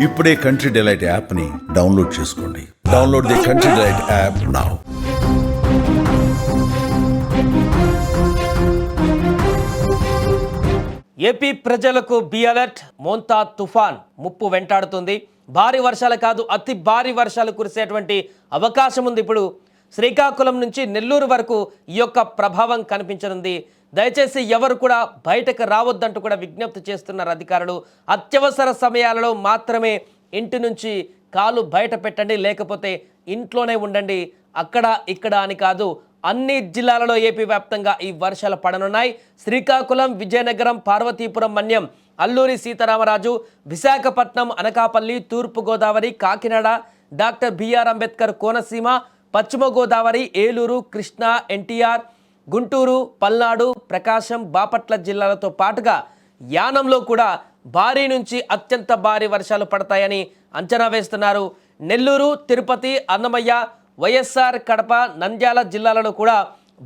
ఇప్పుడే country delight యాప్ని download చేసుకోండి. Download the country delight app now. AP ప్రజలకు బి అలర్ట్. మోంతా తుఫాన్ ముప్పు వెంటాడుతుంది. భారీ వర్షాలు కాదు, అతి భారీ వర్షాలు కురిసేటువంటి అవకాశం ఉంది. ఇప్పుడు శ్రీకాకుళం నుంచి నెల్లూరు వరకు ఈ యొక్క ప్రభావం కనిపించనుంది. దయచేసి ఎవరు కూడా బయటకు రావద్దంటూ కూడా విజ్ఞప్తి చేస్తున్నారు అధికారులు. అత్యవసర సమయాలలో మాత్రమే ఇంటి నుంచి కాలు బయట పెట్టండి, లేకపోతే ఇంట్లోనే ఉండండి. అక్కడ ఇక్కడ అని కాదు, అన్ని జిల్లాలలో ఏపీ వ్యాప్తంగా ఈ వర్షాలు పడనున్నాయి. శ్రీకాకుళం, విజయనగరం, పార్వతీపురం, మన్యం, అల్లూరి సీతారామరాజు, విశాఖపట్నం, అనకాపల్లి, తూర్పుగోదావరి, కాకినాడ, డాక్టర్ బిఆర్ అంబేద్కర్ కోనసీమ, పశ్చిమ గోదావరి, ఏలూరు, కృష్ణా, ఎన్టీఆర్, గుంటూరు, పల్నాడు, ప్రకాశం, బాపట్ల జిల్లాలతో పాటుగా యానంలో కూడా భారీ నుంచి అత్యంత భారీ వర్షాలు పడతాయని అంచనా వేస్తున్నారు. నెల్లూరు, తిరుపతి, అన్నమయ్య, వైఎస్ఆర్, కడప, నంద్యాల జిల్లాలలో కూడా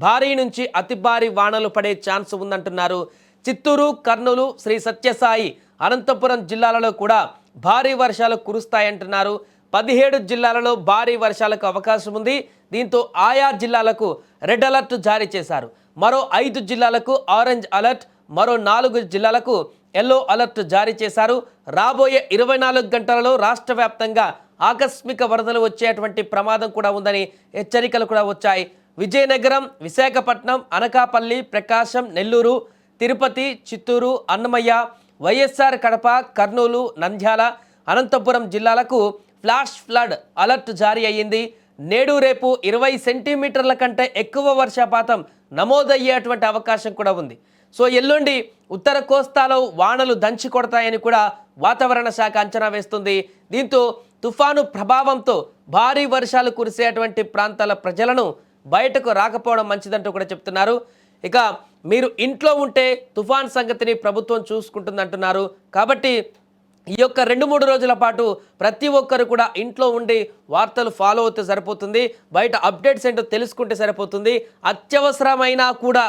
భారీ నుంచి అతి భారీ వానలు పడే ఛాన్స్ ఉందంటున్నారు. చిత్తూరు, కర్నూలు, శ్రీ సత్యసాయి, అనంతపురం జిల్లాలలో కూడా భారీ వర్షాలు కురుస్తాయంటున్నారు. 17 జిల్లాలలో భారీ వర్షాలకు అవకాశం ఉంది. దీంతో ఆయా జిల్లాలకు రెడ్ అలర్ట్ జారీ చేశారు. మరో 5 జిల్లాలకు ఆరెంజ్ అలర్ట్, మరో 4 జిల్లాలకు ఎల్లో అలర్ట్ జారీ చేశారు. రాబోయే 24 గంటలలో రాష్ట్ర వ్యాప్తంగా ఆకస్మిక వరదలు వచ్చేటువంటి ప్రమాదం కూడా ఉందని హెచ్చరికలు కూడా వచ్చాయి. విజయనగరం, విశాఖపట్నం, అనకాపల్లి, ప్రకాశం, నెల్లూరు, తిరుపతి, చిత్తూరు, అన్నమయ్య, వైఎస్ఆర్, కడప, కర్నూలు, నంద్యాల, అనంతపురం జిల్లాలకు ఫ్లాష్ ఫ్లడ్ అలర్ట్ జారీ అయ్యింది. నేడు రేపు 20 సెంటీమీటర్ల కంటే ఎక్కువ వర్షపాతం నమోదయ్యేటువంటి అవకాశం కూడా ఉంది. సో ఎల్లుండి ఉత్తర కోస్తాలో వానలు దంచి కొడతాయని కూడా వాతావరణ శాఖ అంచనా వేస్తుంది. దీంతో తుఫాను ప్రభావంతో భారీ వర్షాలు కురిసేటువంటి ప్రాంతాల ప్రజలను బయటకు రాకపోవడం మంచిదంటూ కూడా చెప్తున్నారు. ఇక మీరు ఇంట్లో ఉంటే తుఫాన్ సంగతిని ప్రభుత్వం చూసుకుంటుందంటున్నారు. కాబట్టి ఈ యొక్క 2-3 రోజుల పాటు ప్రతి ఒక్కరు కూడా ఇంట్లో ఉండి వార్తలు ఫాలో అవుతే సరిపోతుంది. బయట అప్డేట్స్ ఏంటో తెలుసుకుంటే సరిపోతుంది. అత్యవసరమైనా కూడా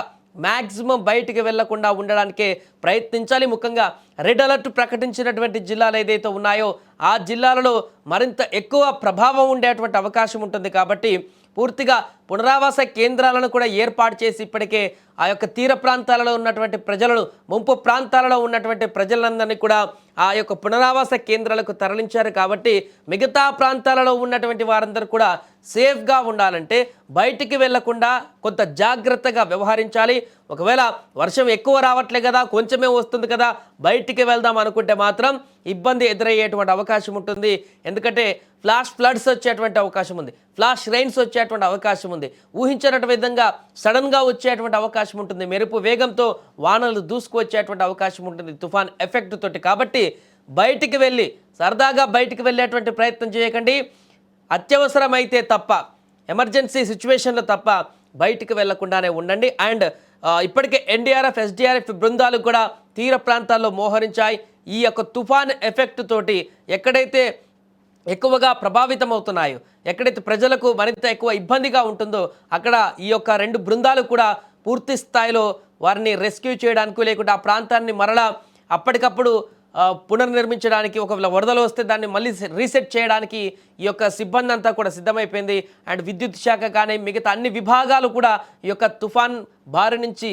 మ్యాక్సిమం బయటికి వెళ్లకుండా ఉండడానికే ప్రయత్నించాలి. ముఖ్యంగా రెడ్ అలర్ట్ ప్రకటించినటువంటి జిల్లాలు ఏదైతే ఉన్నాయో ఆ జిల్లాలలో మరింత ఎక్కువ ప్రభావం ఉండేటువంటి అవకాశం ఉంటుంది. కాబట్టి పూర్తిగా పునరావాస కేంద్రాలను కూడా ఏర్పాటు చేసి ఇప్పటికే ఆ యొక్క తీర ప్రాంతాలలో ఉన్నటువంటి ప్రజలను, ముంపు ప్రాంతాలలో ఉన్నటువంటి ప్రజలందరినీ కూడా ఆ యొక్క పునరావాస కేంద్రాలకు తరలించారు. కాబట్టి మిగతా ప్రాంతాలలో ఉన్నటువంటి వారందరూ కూడా సేఫ్గా ఉండాలంటే బయటికి వెళ్లకుండా కొంత జాగ్రత్తగా వ్యవహరించాలి. ఒకవేళ వర్షం ఎక్కువ రావట్లే కదా, కొంచెమే వస్తుంది కదా, బయటికి వెళ్దాం అనుకుంటే మాత్రం ఇబ్బంది ఎదురయ్యేటువంటి అవకాశం ఉంటుంది. ఎందుకంటే ఫ్లాష్ ఫ్లడ్స్ వచ్చేటువంటి అవకాశం ఉంది, ఫ్లాష్ రైన్స్ వచ్చేటువంటి అవకాశం ఉంది, ఊహించినటువంటి విధంగా సడన్గా వచ్చేటువంటి అవకాశం ఉంటుంది, మెరుపు వేగంతో వానలు దూసుకువచ్చేటువంటి అవకాశం ఉంటుంది తుఫాన్ ఎఫెక్ట్ తోటి. కాబట్టి బయటికి వెళ్ళి సరదాగా బయటికి వెళ్ళేటువంటి ప్రయత్నం చేయకండి. అత్యవసరమైతే తప్ప, ఎమర్జెన్సీ సిచ్యువేషన్లో తప్ప బయటికి వెళ్లకుండానే ఉండండి. అండ్ ఇప్పటికే ఎన్డీఆర్ఎఫ్, ఎస్డీఆర్ఎఫ్ బృందాలు కూడా తీర ప్రాంతాల్లో మోహరించాయి. ఈ యొక్క తుఫాన్ ఎఫెక్ట్ తోటి ఎక్కడైతే ఎక్కువగా ప్రభావితం అవుతున్నాయో, ఎక్కడైతే ప్రజలకు మరింత ఎక్కువ ఇబ్బందిగా ఉంటుందో అక్కడ ఈ యొక్క 2 బృందాలు కూడా పూర్తి స్థాయిలో వారిని రెస్క్యూ చేయడానికి, లేకుంటే ఆ ప్రాంతాన్ని మరలా అప్పటికప్పుడు పునర్నిర్మించడానికి, ఒకవేళ వరదలు వస్తే దాన్ని మళ్ళీ రీసెట్ చేయడానికి ఈ యొక్క సిబ్బంది అంతా కూడా సిద్ధమైపోయింది. అండ్ విద్యుత్ శాఖ కానీ మిగతా అన్ని విభాగాలు కూడా ఈ యొక్క తుఫాన్ బారి నుంచి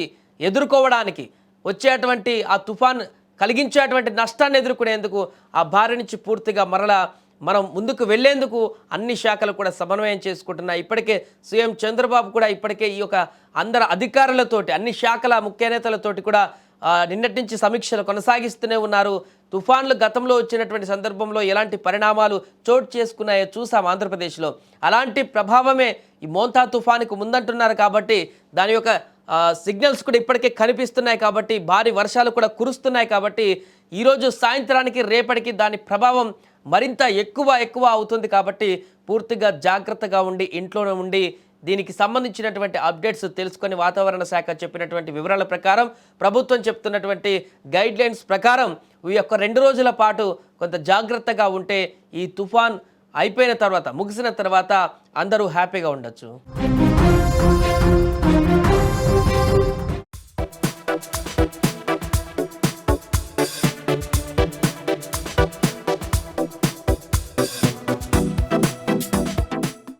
ఎదుర్కోవడానికి, వచ్చేటువంటి ఆ తుఫాన్ కలిగించేటువంటి నష్టాన్ని ఎదుర్కొనేందుకు, ఆ బారి నుంచి పూర్తిగా మరలా మనం ముందుకు వెళ్లేందుకు అన్ని శాఖలు కూడా సమన్వయం చేసుకుంటున్నాయి. ఇప్పటికే సీఎం చంద్రబాబు కూడా ఇప్పటికే ఈ యొక్క అందరు అధికారులతోటి, అన్ని శాఖల ముఖ్య నేతలతోటి కూడా నిన్నటి నుంచి సమీక్షలు కొనసాగిస్తూనే ఉన్నారు. తుఫాన్లు గతంలో వచ్చినటువంటి సందర్భంలో ఎలాంటి పరిణామాలు చోటు చేసుకున్నాయో చూసాం ఆంధ్రప్రదేశ్లో. అలాంటి ప్రభావమే ఈ మోంతా తుఫానుకు ముందంటున్నారు. కాబట్టి దాని యొక్క సిగ్నల్స్ కూడా ఇప్పటికే కనిపిస్తున్నాయి. కాబట్టి భారీ వర్షాలు కూడా కురుస్తున్నాయి. కాబట్టి ఈరోజు సాయంత్రానికి, రేపటికి దాని ప్రభావం మరింత ఎక్కువ అవుతుంది. కాబట్టి పూర్తిగా జాగ్రత్తగా ఉండి ఇంట్లోనే ఉండి దీనికి సంబంధించినటువంటి అప్డేట్స్ తెలుసుకొని వాతావరణ శాఖ చెప్పినటువంటి వివరాల ప్రకారం, ప్రభుత్వం చెప్తున్నటువంటి గైడ్లైన్స్ ప్రకారం ఈ యొక్క 2 రోజుల పాటు కొంత జాగ్రత్తగా ఉంటే ఈ తుఫాన్ అయిపోయిన తర్వాత, ముగిసిన తర్వాత అందరూ హ్యాపీగా ఉండొచ్చు.